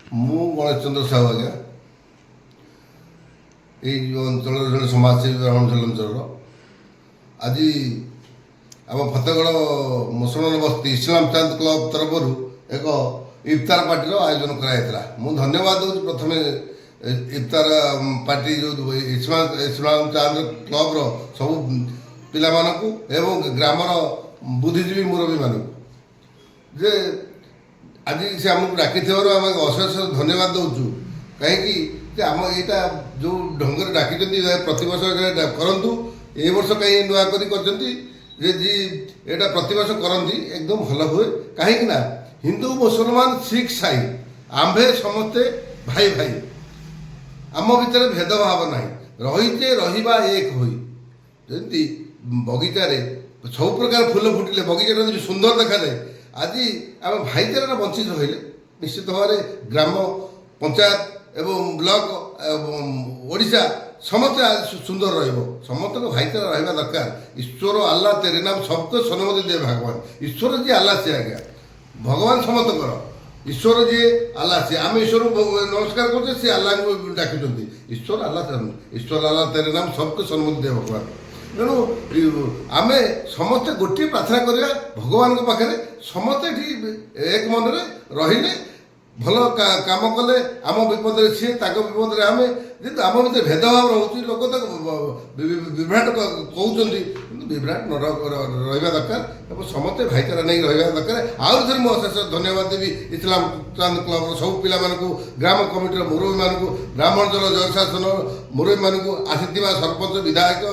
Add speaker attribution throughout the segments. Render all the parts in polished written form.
Speaker 1: ମୁଁ ଗଣେଶ ଚନ୍ଦ୍ର ସାହୁ ଆଜ୍ଞା ଏଇ ଯେଉଁ ଅଞ୍ଚଳର ଜଣେ ସମାଜସେବୀ ବ୍ରାହ୍ମଣଝୋଲ ଅଞ୍ଚଳର। ଆଜି ଆମ ଫତେଗଡ଼ ମୁସଲମାନ ବସ୍ତି ଇସଲାମ ଚାନ୍ଦ କ୍ଲବ ତରଫରୁ ଏକ ଇଫତାର ପାର୍ଟିର ଆୟୋଜନ କରାଯାଇଥିଲା। ମୁଁ ଧନ୍ୟବାଦ ଦେଉଛି ପ୍ରଥମେ ଇଫତାର ପାର୍ଟି ଯେଉଁ ଇସଲାମ ଚାନ୍ଦ କ୍ଲବର ସବୁ ପିଲାମାନଙ୍କୁ ଏବଂ ଗ୍ରାମର ବୁଦ୍ଧିଜୀବୀ ମୁରବୀମାନଙ୍କୁ ଯେ ଆଜି ସେ ଆମକୁ ଡାକିଥିବାରୁ ଆମେ ଅଶେଷ ଧନ୍ୟବାଦ ଦେଉଛୁ। କାହିଁକି ଯେ ଆମ ଏଇଟା ଯେଉଁ ଢଙ୍ଗରେ ଡାକିଛନ୍ତି ପ୍ରତିବର୍ଷ କରନ୍ତୁ, ଏ ବର୍ଷ କାହିଁ ନୂଆ କରି କରିଛନ୍ତି ଯେ ଏଇଟା ପ୍ରତିବର୍ଷ କରନ୍ତି ଏକଦମ ଭଲ ହୁଏ। କାହିଁକି ନା ହିନ୍ଦୁ ମୁସଲମାନ ଶିଖ ସାଇ ଆମ୍ଭେ ସମସ୍ତେ ଭାଇ ଭାଇ, ଆମ ଭିତରେ ଭେଦଭାବ ନାହିଁ, ରହିଛେ ରହିବା ଏକ ହୋଇ। ଯେମିତି ବଗିଚାରେ ସବୁ ପ୍ରକାର ଫୁଲ ଫୁଟିଲେ ବଗିଚାଟା ଯଦି ସୁନ୍ଦର ଦେଖାଯାଏ, ଆଜି ଆମେ ଭାଇଚାରାରେ ବଞ୍ଚିତ ରହିଲେ ନିଶ୍ଚିତ ଭାବରେ ଗ୍ରାମ ପଞ୍ଚାୟତ ଏବଂ ବ୍ଲକ ଓଡ଼ିଶା ସମସ୍ତେ ସୁନ୍ଦର ରହିବ। ସମସ୍ତଙ୍କ ଭାଇଚାରା ରହିବା ଦରକାର। ଈଶ୍ୱର ଆଲ୍ଲାହ ତେରେ ନାମ ସବକୁ ସନମତି ଦେ ଭଗବାନ। ଈଶ୍ୱର ଯିଏ ଆଲ୍ଲାହ ସିଏ ଆଜ୍ଞା, ଭଗବାନ ସମସ୍ତଙ୍କର। ଈଶ୍ୱର ଯିଏ ଆଲ୍ଲାହ ସିଏ, ଆମେ ଈଶ୍ୱରକୁ ନମସ୍କାର କରୁଛେ, ସିଏ ଆଲ୍ଲାହଙ୍କୁ ଡାକୁଛନ୍ତି। ଈଶ୍ୱର ଆଲ୍ଲାହ ଈଶ୍ୱର ଆଲ୍ଲାହ ତେରେ ନାମ ସବକୁ ସନମତି ଦେ ଭଗବାନ। ତେଣୁ ଆମେ ସମସ୍ତେ ଗୋଟିଏ ପ୍ରାର୍ଥନା କରିବା ଭଗବାନଙ୍କ ପାଖରେ, ସମସ୍ତେ ଏଠି ଏକ ମନରେ ରହିଲେ ଭଲ କାମ କଲେ ଆମ ବିପଦରେ ସିଏ, ତାଙ୍କ ବିପଦରେ ଆମେ। ଯେହେତୁ ଆମ ଭିତରେ ଭେଦଭାବ ରହୁଛି, ଲୋକ ତାକୁ ବିଭ୍ରାଟ କହୁଛନ୍ତି, କିନ୍ତୁ ବିଭ୍ରାଟ ରହିବା ଦରକାର ଏବଂ ସମସ୍ତେ ଭାଇଚାରା ନେଇ ରହିବା ଦରକାର। ଆହୁରି ଥରେ ମୁଁ ଅଶେଷ ଧନ୍ୟବାଦ ଦେବି ଇସଲାମ ଚାନ୍ଦ କ୍ଲବର ସବୁ ପିଲାମାନଙ୍କୁ, ଗ୍ରାମ କମିଟିର ମୁରବୀମାନଙ୍କୁ, ବ୍ରାହ୍ମଣଝୋଲ ଜୟଶାସନ ମୁରବୀମାନଙ୍କୁ, ଆସିଥିବା ସରପଞ୍ଚ ବିଧାୟକ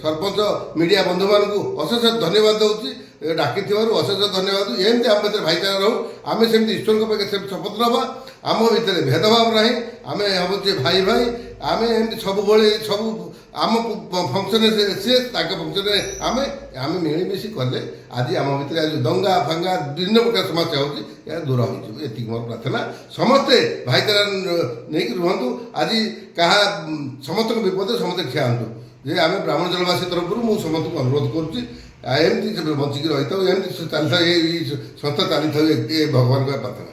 Speaker 1: ସରପଞ୍ଚ ମିଡ଼ିଆ ବନ୍ଧୁମାନଙ୍କୁ ଅଶେଷ ଧନ୍ୟବାଦ ଦେଉଛି। ଡାକିଥିବାରୁ ଅଶେଷ ଧନ୍ୟବାଦ। ଏମିତି ଆମ ଭିତରେ ଭାଇଚାରା ରହୁ, ଆମେ ସେମିତି ଈଶ୍ୱରଙ୍କ ପାଖରେ ସେମିତି ଶପଥ ନେବା। ଆମ ଭିତରେ ଭେଦଭାବ ନାହିଁ, ଆମେ ହେଉଛେ ଭାଇ ଭାଇ। ଆମେ ଏମିତି ସବୁବେଳେ ସବୁ ଆମ ଫଙ୍କସନରେ ସିଏ, ତାଙ୍କ ଫଙ୍କସନରେ ଆମେ ମିଳିମିଶି କଲେ ଆଜି ଆମ ଭିତରେ ଆଜି ଦଙ୍ଗା ଫାଙ୍ଗା ବିଭିନ୍ନ ପ୍ରକାର ସମସ୍ୟା ହେଉଛି, ଏହା ଦୂର ହୋଇଯିବ। ଏତିକି ମୋର ପ୍ରାର୍ଥନା। ସମସ୍ତେ ଭାଇଚାରା ନେଇକି ରୁହନ୍ତୁ। ଆଜି କାହା ସମସ୍ତଙ୍କ ବିପଦରେ ସମସ୍ତେ ଠିଆ ହୁଅନ୍ତୁ। ଯେ ଆମେ ବ୍ରାହ୍ମଣଝୋଲବାସୀ ତରଫରୁ ମୁଁ ସମସ୍ତଙ୍କୁ ଅନୁରୋଧ କରୁଛି, ଏମିତି ବଞ୍ଚିକି ରହିଥାଉ, ଏମିତି ଚାଲିଥାଉ, ଏଇ ସଂସ୍ଥା ଚାଲିଥାଉ, ଏ ଭଗବାନଙ୍କ ପ୍ରାର୍ଥନା।